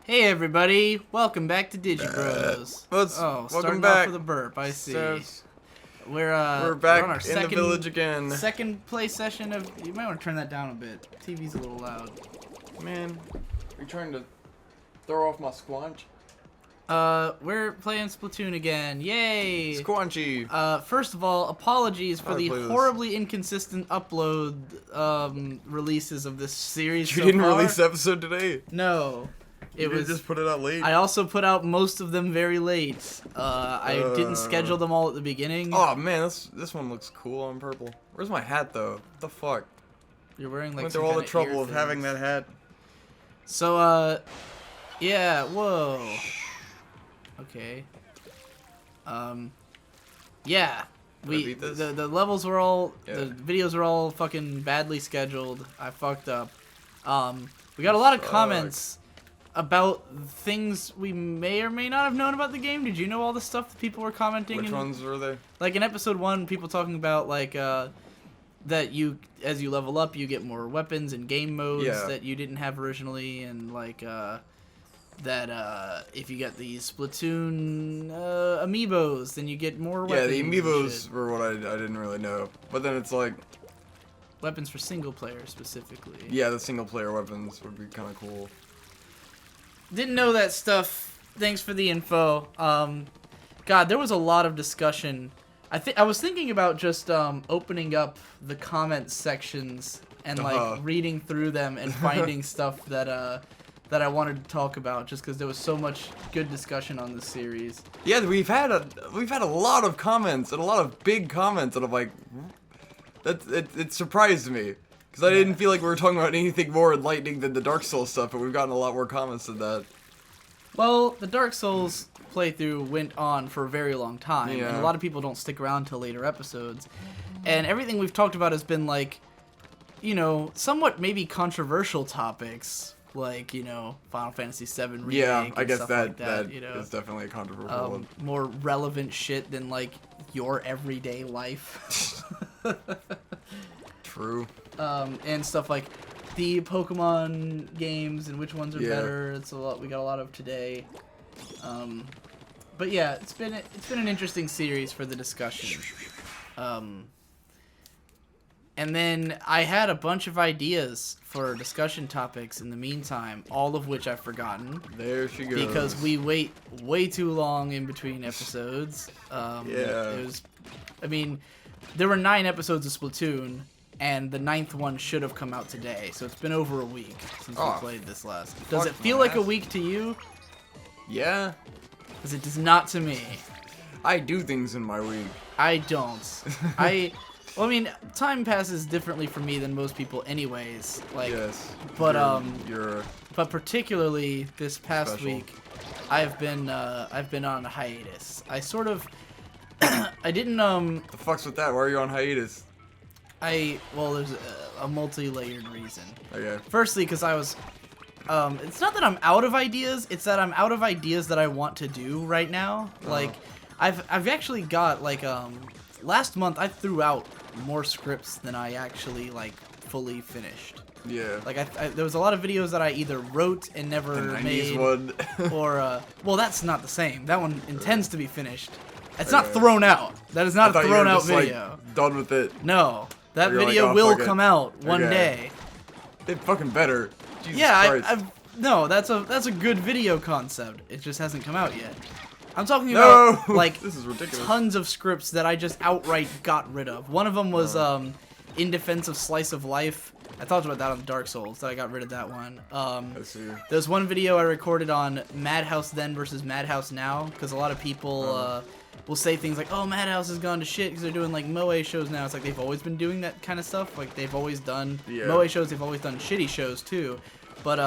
Hey everybody, welcome back to Digi Bros. Welcome starting back. off with a burp, I see. We're back on our in the village again. Second play session of, you might want to turn that down a bit. TV's a little loud. Man, you're trying to throw off my squanch? We're playing Splatoon again, yay! Squanchy! First of all, apologies for the play this. horribly inconsistent upload, releases of this series You so didn't far. release the episode today? No. You just put it out late? I also put out most of them very late. I didn't schedule them all at the beginning. Oh man, this one looks cool on purple. Where's my hat though? What the fuck? You're wearing like Went some through all the kinda trouble ear of having things. that hat. So, yeah, whoa. Okay. Yeah. beat this? The levels were all, Yeah. the videos were all fucking badly scheduled. I fucked up. We got a lot of comments about things we may or may not have known about the game. Did you know all the stuff that people were commenting? Which ones were they? Like in episode 1, people talking about like that you, as you level up, you get more weapons and game modes that you didn't have originally, and like that if you get these Splatoon amiibos, then you get more weapons. Yeah, the and amiibos shit. were what I didn't really know. But then it's like, Weapons for single player specifically. yeah, the single player weapons would be kind of cool. Didn't know that stuff. Thanks for the info. God, there was a lot of discussion. I was thinking about just opening up the comment sections and like reading through them and finding stuff that I wanted to talk about, just because there was so much good discussion on this series. Yeah, we've had a lot of comments and a lot of big comments, and I'm like, it surprised me. Because I didn't feel like we were talking about anything more enlightening than the Dark Souls stuff, but we've gotten a lot more comments than that. Well, the Dark Souls playthrough went on for a very long time, and Yeah. a lot of people don't stick around till later episodes. And everything we've talked about has been like, you know, somewhat maybe controversial topics, like, you know, Final Fantasy VII remake Yeah, I and guess stuff that like that, you know, is definitely a controversial one. more relevant shit than like your everyday life. True. And stuff like the Pokemon games and which ones are Yeah. better. It's a lot. We got a lot of today. But yeah, it's been an interesting series for the discussion. And then I had a bunch of ideas for discussion topics in the meantime, all of which I've forgotten. There she goes. Because we wait way too long in between episodes. Yeah. I mean, there were 9 episodes of Splatoon, and the 9th one should have come out today. So it's been over a week since we played this last. Does it feel like a week to you? Yeah. Because it does not to me. I do things in my week. I don't. Well, I mean, time passes differently for me than most people, anyways. Like, Yes. but you're but particularly this past special. week, I've been on a hiatus. I sort of, I didn't The fuck's with that? Why are you on hiatus? well, there's a multi-layered reason. Okay. Firstly, because I was, it's not that I'm out of ideas, it's that I'm out of ideas that I want to do right now. Like, I've actually got, like, last month I threw out more scripts than I actually, like, fully finished. Yeah. Like, there was a lot of videos that I either wrote and never the 90s made, one. or, well, that's not the same. That one intends to be finished. It's not Okay. thrown out. That is not a thought you thrown were out just, video. Like, done with it. No. That You're like, video "Oh, will fuck it." come out one Okay. day. It fucking better. Jesus Yeah, Christ. no, that's a good video concept. It just hasn't come out yet. I'm talking No! about like This is ridiculous. tons of scripts that I just outright got rid of. One of them was In Defense of Slice of Life. I talked about that on Dark Souls, that I got rid of that one. I see. There's one video I recorded on Madhouse Then versus Madhouse Now, because a lot of people will say things like, "Oh, Madhouse has gone to shit because they're doing like Moe shows now." It's like they've always been doing that kind of stuff. Like they've always done Moe shows. They've always done shitty shows too. But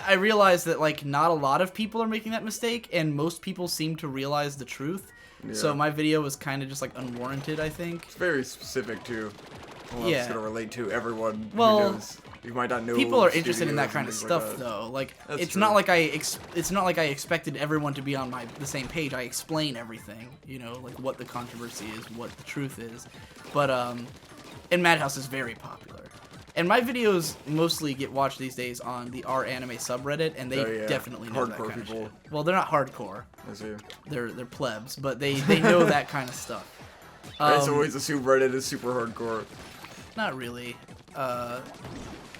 I realized that like not a lot of people are making that mistake, and most people seem to realize the truth. Yeah. So my video was kind of just like unwarranted, I think. It's very specific too. Well, Yeah. it's gonna relate to everyone Well, who knows. You might not know. People are interested in that studios kind of and things stuff, like that. though. Like, That's it's true. not like I expected everyone to be on the same page. I explain everything, you know, like what the controversy is, what the truth is. But and Madhouse is very popular. And my videos mostly get watched these days on the R anime subreddit, and they definitely know that kind of shit. Well, they're not hardcore. I see. They're plebs, but they know that kind of stuff. I just always assume Reddit is super hardcore. Not really.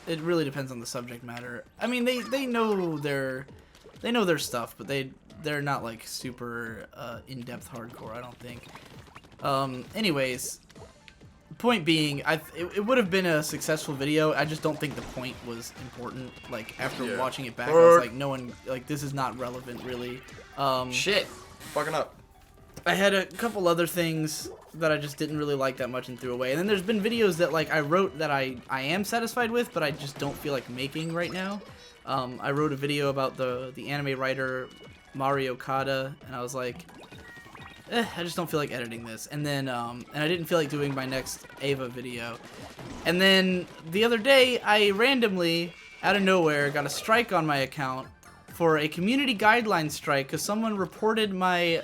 It really depends on the subject matter. I mean, they know their stuff, but they're not like super in-depth hardcore, I don't think. Anyways, point being, it would have been a successful video. I just don't think the point was important. Like after watching it back, I was like, no one, like, this is not relevant really. Shit, fucking up. I had a couple other things that I just didn't really like that much and threw away. And then there's been videos that like I wrote that I am satisfied with, but I just don't feel like making right now. I wrote a video about the anime writer Mario Kada, and I was like, I just don't feel like editing this. And then and I didn't feel like doing my next Ava video. And then the other day, I randomly, out of nowhere, got a strike on my account for a community guideline strike because someone reported my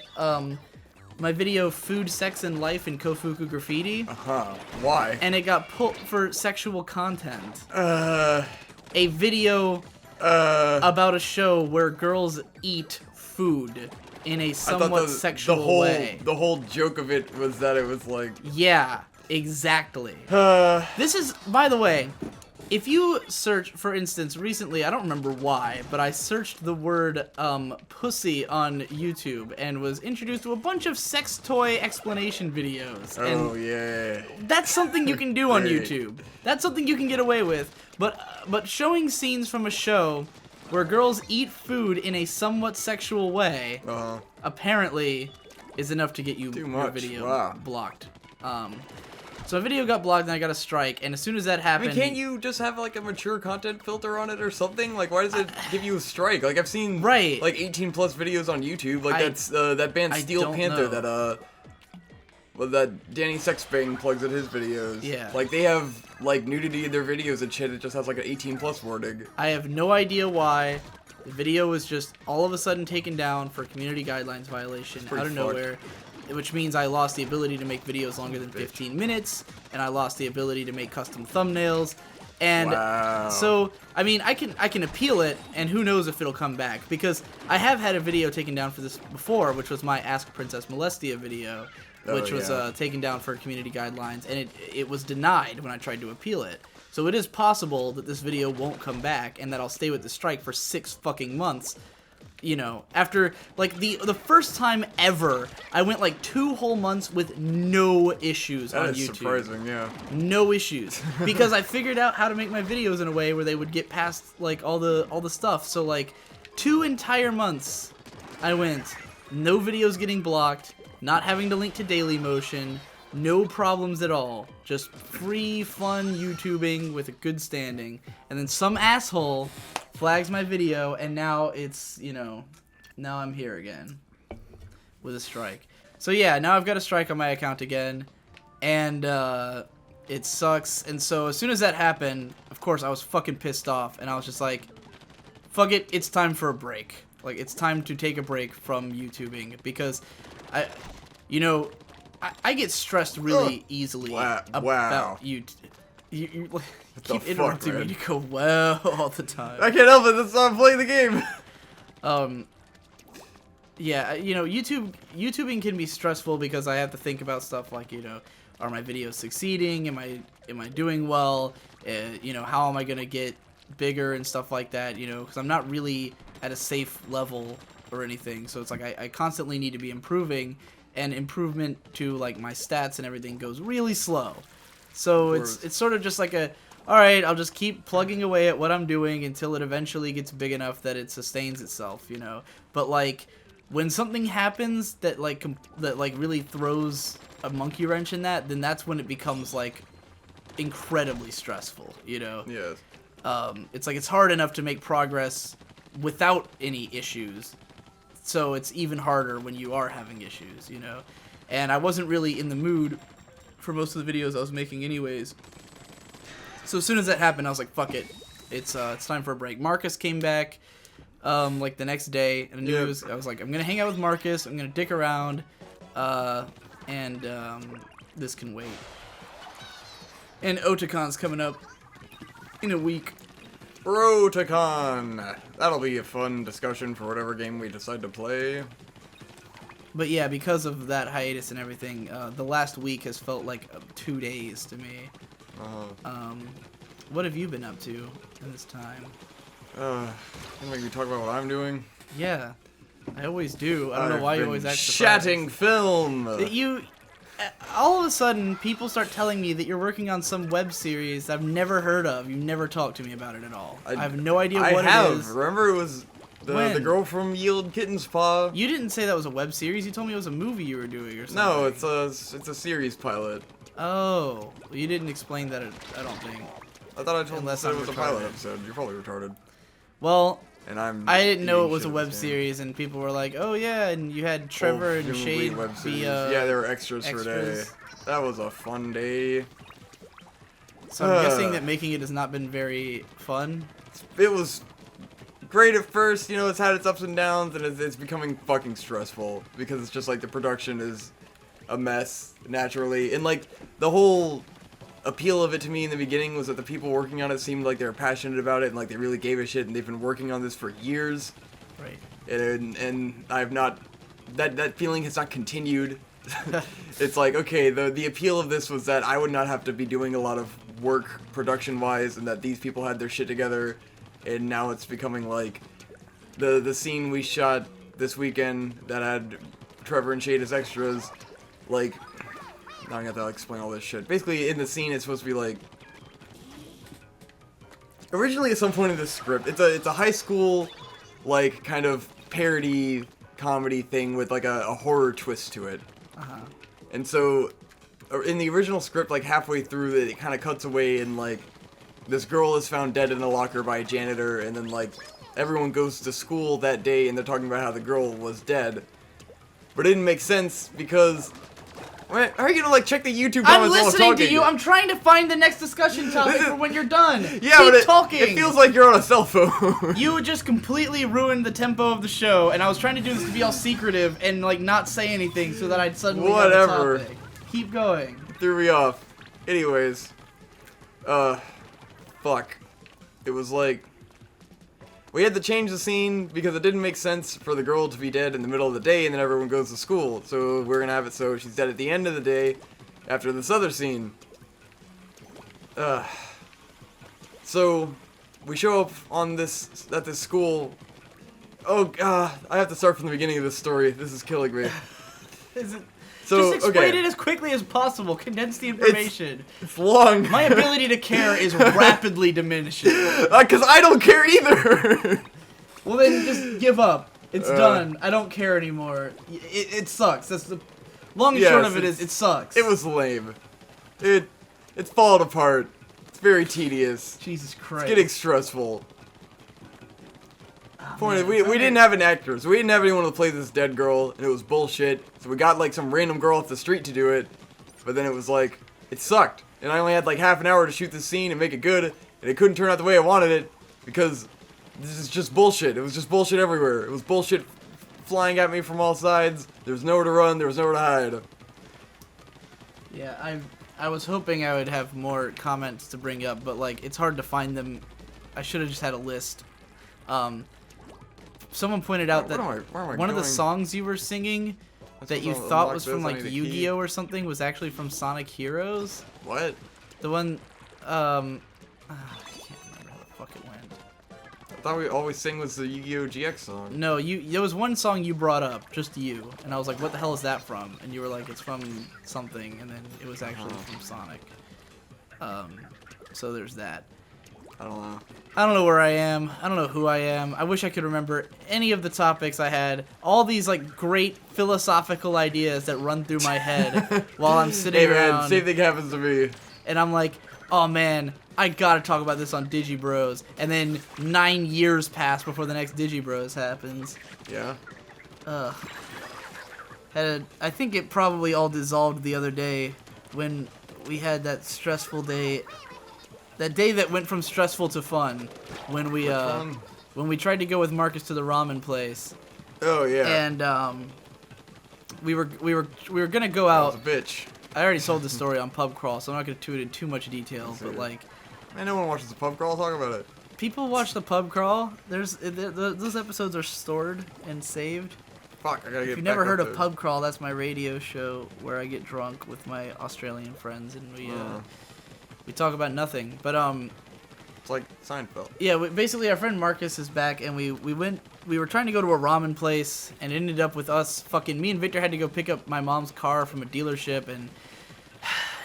my video Food, Sex, and Life in Kofuku Graffiti. Why? And it got pulled for sexual content. A video about a show where girls eat food in a somewhat sexual way. The whole joke of it was that it was like... Yeah, exactly. This is, by the way, if you search, for instance, recently, I don't remember why, but I searched the word pussy on YouTube and was introduced to a bunch of sex toy explanation videos. Oh, yeah. That's something you can do on YouTube. That's something you can get away with. But showing scenes from a show where girls eat food in a somewhat sexual way, apparently, is enough to get your video blocked. So a video got blocked and I got a strike, and as soon as that happened... I mean, can't you just have, like, a mature content filter on it or something? Like, why does it give you a strike? Like, I've seen, like, 18-plus videos on YouTube. Like, that's, that band Steel Panther that Danny Sexbang plugs in his videos. Yeah. Like, they have, like, nudity in their videos and shit. It just has, like, an 18-plus warning. I have no idea why. The video was just all of a sudden taken down for community guidelines violation out of nowhere. Which means I lost the ability to make videos longer than 15 minutes, and I lost the ability to make custom thumbnails, and so I mean I can appeal it, and who knows if it'll come back, because I have had a video taken down for this before, which was my Ask Princess Molestia video, which was taken down for community guidelines, and it was denied when I tried to appeal it. So it is possible that this video won't come back, and that I'll stay with the strike for 6 fucking months. You know, after, like, the first time ever, I went, like, 2 whole months with no issues on YouTube. That is surprising, yeah. No issues. Because I figured out how to make my videos in a way where they would get past, like, all the stuff. So, like, 2 entire months I went, no videos getting blocked, not having to link to Dailymotion, no problems at all. Just free, fun YouTubing with a good standing. And then some asshole flags my video, and now it's, you know, now I'm here again with a strike. So yeah, now I've got a strike on my account again, and it sucks. And so as soon as that happened, of course I was fucking pissed off, and I was just like, fuck it, it's time for a break. Like, it's time to take a break from YouTubing, because I get stressed really easily about YouTube. You keep interrupting me. You go, well, all the time. I can't help it. That's why I'm playing the game. Yeah, you know, YouTubing can be stressful because I have to think about stuff like, you know, are my videos succeeding? Am I doing well? You know, how am I gonna get bigger and stuff like that? You know, because I'm not really at a safe level or anything. So it's like I constantly need to be improving, and improvement to, like, my stats and everything goes really slow. So it's sort of just like alright, I'll just keep plugging away at what I'm doing until it eventually gets big enough that it sustains itself, you know. But, like, when something happens that really throws a monkey wrench in that, then that's when it becomes, like, incredibly stressful, you know. Yes. It's like it's hard enough to make progress without any issues. So it's even harder when you are having issues, you know. And I wasn't really in the mood for most of the videos I was making anyways. So as soon as that happened, I was like, fuck it. It's time for a break. Marcus came back like the next day, and I was like, I'm gonna hang out with Marcus, I'm gonna dick around, and this can wait. And Otacon's coming up in a week. Protocon. That'll be a fun discussion for whatever game we decide to play. But yeah, because of that hiatus and everything, the last week has felt like 2 days to me. What have you been up to in this time? Don't make me talk about what I'm doing. Yeah, I always do. I don't know why you always act chatting film. All of a sudden, people start telling me that you're working on some web series I've never heard of. You never talked to me about it at all. I have no idea what it is. Remember, it was the girl from Yield Kitten's Paw. You didn't say that was a web series. You told me it was a movie you were doing or something. No, it's a series pilot. Oh, well, you didn't explain that. I don't think. I thought I told you it was a pilot episode. You're probably retarded. Well, and I didn't know it was a web series, and people were like, "Oh yeah," and you had Trevor and Shade be yeah, there were extras for a day. That was a fun day. So I'm guessing that making it has not been very fun. It was great at first, you know. It's had its ups and downs, and it's becoming fucking stressful because it's just like the production is a mess naturally, and like the whole appeal of it to me in the beginning was that the people working on it seemed like they were passionate about it and like they really gave a shit, and they've been working on this for years. Right. And I've not that feeling has not continued. It's like, okay, the appeal of this was that I would not have to be doing a lot of work production wise, and that these people had their shit together, and now it's becoming like the scene we shot this weekend that had Trevor and Shade as extras, like. Now I got to explain all this shit. Basically, in the scene, it's supposed to be like. Originally, at some point in this script, it's a high school, like kind of parody comedy thing with like a horror twist to it. And so, in the original script, like halfway through, it kind of cuts away, and like this girl is found dead in a locker by a janitor, and then like everyone goes to school that day, and they're talking about how the girl was dead. But it didn't make sense because. How are you gonna like check the YouTube comments while I'm listening to you. I'm trying to find the next discussion topic for when you're done. Yeah, Keep talking. It feels like you're on a cell phone. You just completely ruined the tempo of the show, and I was trying to do this to be all secretive and like not say anything so that I'd suddenly have a topic. Keep going. Threw me off. Anyways, fuck. It was like. We had to change the scene because it didn't make sense for the girl to be dead in the middle of the day and then everyone goes to school. So we're gonna have it so she's dead at the end of the day after this other scene. So we show up on at this school. Oh god, I have to start from the beginning of this story. This is killing me. Just explain it as quickly as possible. Condense the information. It's long. My ability to care is rapidly diminishing. Because I don't care either. Well, then just give up. It's done. I don't care anymore. It sucks. That's the long and short of it is it sucks. It was lame. It's falling apart. It's very tedious. Jesus Christ. It's getting stressful. We didn't have an actor, so we didn't have anyone to play this dead girl, and it was bullshit. So we got like some random girl off the street to do it, but then it was like, it sucked. And I only had like half an hour to shoot this scene and make it good, and it couldn't turn out the way I wanted it, because this is just bullshit. It was just bullshit everywhere. It was bullshit flying at me from all sides. There was nowhere to run, there was nowhere to hide. Yeah, I was hoping I would have more comments to bring up, but like, it's hard to find them. I should have just had a list. Someone pointed out that one of the songs you were singing that you thought was from like Yu-Gi-Oh or something was actually from Sonic Heroes. What? The one, I can't remember how the fuck it went. I thought we always sing was the Yu-Gi-Oh GX song. No, there was one song you brought up, just you, and I was like, what the hell is that from? And you were like, it's from something, and then it was actually from Sonic. So there's that. I don't know. I don't know where I am. I don't know who I am. I wish I could remember any of the topics I had. All these like great philosophical ideas that run through my head while I'm sitting around. Man, same thing happens to me. And I'm like, oh man, I gotta talk about this on Digi Bros. And then 9 years pass before the next Digi Bros happens. Yeah. I think it probably all dissolved the other day when we had that stressful day. That day that went from stressful to fun, when we tried to go with Marcus to the ramen place. Oh yeah. And we were gonna go out. That was a bitch. I already told the story on Pub Crawl, so I'm not gonna do it in too much detail. But like, Man, no one watches the pub crawl. Talk about it. People watch the pub crawl. Those episodes are stored and saved. Fuck, I gotta get. If you've never heard of Pub Crawl, that's my radio show where I get drunk with my Australian friends and we talk about nothing. But it's like Seinfeld. yeah, basically our friend Marcus is back, and we were trying to go to a ramen place, and it ended up with us me and Victor had to go pick up my mom's car from a dealership, and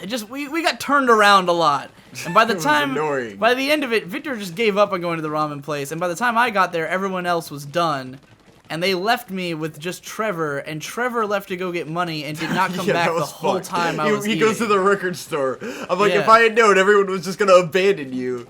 it just we got turned around a lot. And by the by the end of it, Victor just gave up on going to the ramen place, and by the time I got there, everyone else was done. And they left me with just Trevor, and Trevor left to go get money and did not come back the whole time I was He eating. goes to the record store. I'm like, if I had known, everyone was just gonna abandon you.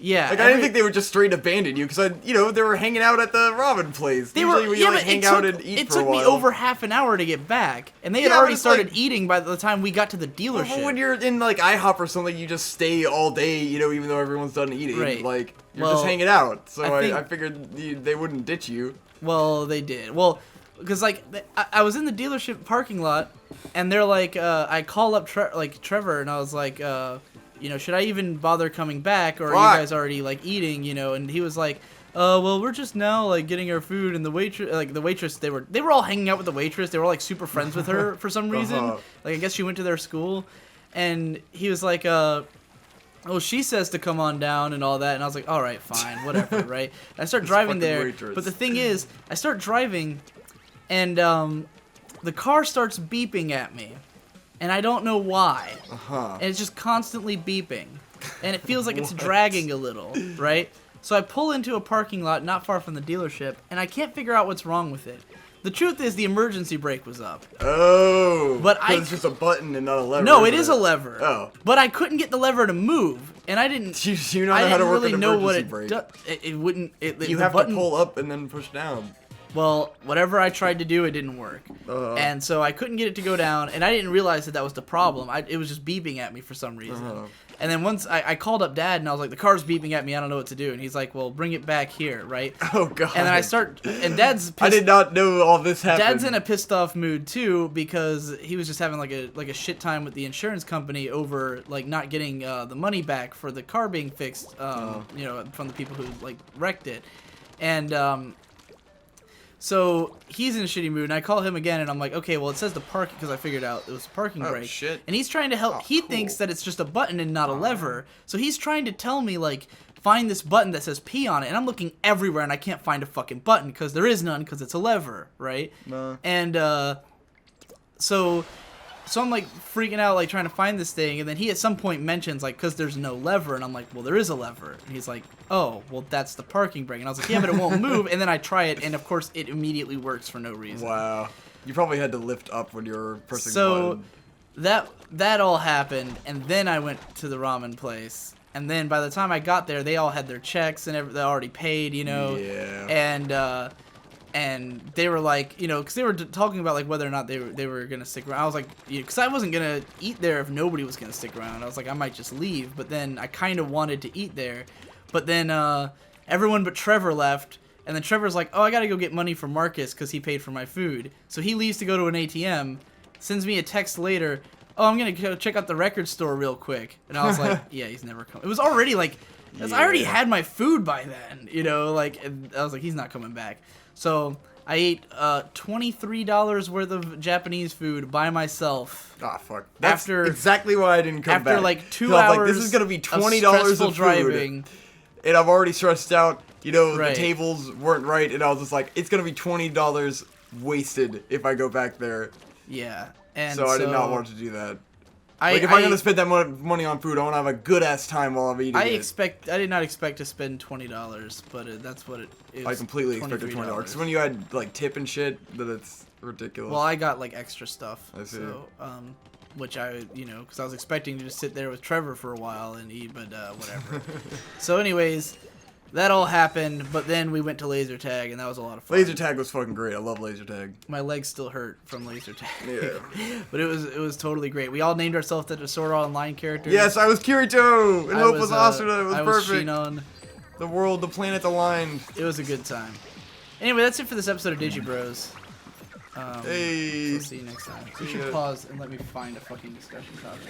Yeah. Like, I didn't think they would just straight abandon you, because, they were hanging out at the ramen place. Usually we hang out and eat for a while. It took me over half an hour to get back, and they had already started eating by the time we got to the dealership. Well, when you're in, like, IHOP or something, you just stay all day, even though everyone's done eating. Right. Like, you're just hanging out. So I figured they wouldn't ditch you. Well, they did. Well, because, like, I was in the dealership parking lot, and they're like, I call up Trevor, and I was like, should I even bother coming back, or are you guys already, like, eating, and he was like, well, we're just now, like, getting our food, and the waitress, they were all hanging out with the waitress, they were, like, super friends with her for some reason, like, I guess she went to their school, and he was like, oh, she says to come on down and all that, and I was like, all right, fine, whatever, right? And I start driving there, but the thing is, I start driving, and the car starts beeping at me, and I don't know why, and it's just constantly beeping, and it feels like it's dragging a little, right? So I pull into a parking lot not far from the dealership, and I can't figure out what's wrong with it. The truth is, the emergency brake was up. Oh, but it's just a button and not a lever. No, it is a lever. Oh, but I couldn't get the lever to move, and I didn't. You don't know how to work an emergency brake. It wouldn't. You have to pull up and then push down. Well, whatever I tried to do, it didn't work, and so I couldn't get it to go down, and I didn't realize that was the problem. It was just beeping at me for some reason. And then once I called up Dad, and I was like, the car's beeping at me, I don't know what to do. And he's like, well, bring it back here, right? Oh, God. And then and Dad's pissed, I did not know all this happened. Dad's in a pissed off mood, too, because he was just having, like a shit time with the insurance company over, like, not getting the money back for the car being fixed, from the people who, like, wrecked it. And, so he's in a shitty mood, and I call him again, and I'm like, okay, well, it says the parking, because I figured out it was parking brake. Shit. And he's trying to help. He thinks that it's just a button and not a lever. So he's trying to tell me, like, find this button that says P on it, and I'm looking everywhere, and I can't find a fucking button, because there is none, because it's a lever, right? And so I'm, like, freaking out, like, trying to find this thing, and then he at some point mentions, like, because there's no lever, and I'm like, well, there is a lever. And he's like, oh, well, that's the parking brake. And I was like, yeah, but it won't move. And then I try it, and, of course, it immediately works for no reason. Wow. You probably had to lift up when you were pressing the button. That all happened, and then I went to the ramen place. And then by the time I got there, they all had their checks, and they already paid, Yeah. And they were like, because they were talking about, like, whether or not they were going to stick around. I was like, because I wasn't going to eat there if nobody was going to stick around. I was like, I might just leave. But then I kind of wanted to eat there. But then everyone but Trevor left. And then Trevor's like, oh, I got to go get money from Marcus because he paid for my food. So he leaves to go to an ATM, sends me a text later, oh, I'm going to go check out the record store real quick. And I was like, yeah, he's never coming. It was already like, I already had my food by then, and I was like, he's not coming back. So I ate $23 worth of Japanese food by myself. Ah, fuck. That's exactly why I didn't come back. After like 2 hours like, this is gonna be $20 of food, driving. And I'm already stressed out. Right. The tables weren't right, and I was just like, it's gonna be $20 wasted if I go back there. Yeah. And so I did not want to do that. If I'm gonna spend that money on food, I want to have a good ass time while I'm eating it. I did not expect to spend $20, but that's what it is. I completely expected $20. Because when you had like tip and shit, that it's ridiculous. Well, I got like extra stuff. I see. So, which I, because I was expecting to just sit there with Trevor for a while and eat, but whatever. So, anyways. That all happened, but then we went to laser tag, and that was a lot of fun. Laser tag was fucking great. I love laser tag. My legs still hurt from laser tag. Yeah. But it was totally great. We all named ourselves the Sword Art Online characters. Yes, I was Kirito, and Hope was Asuna. It was perfect. Shinon. The world, the planet aligned. It was a good time. Anyway, that's it for this episode of Digi Bros. Hey. So see you next time. You should pause and let me find a fucking discussion topic.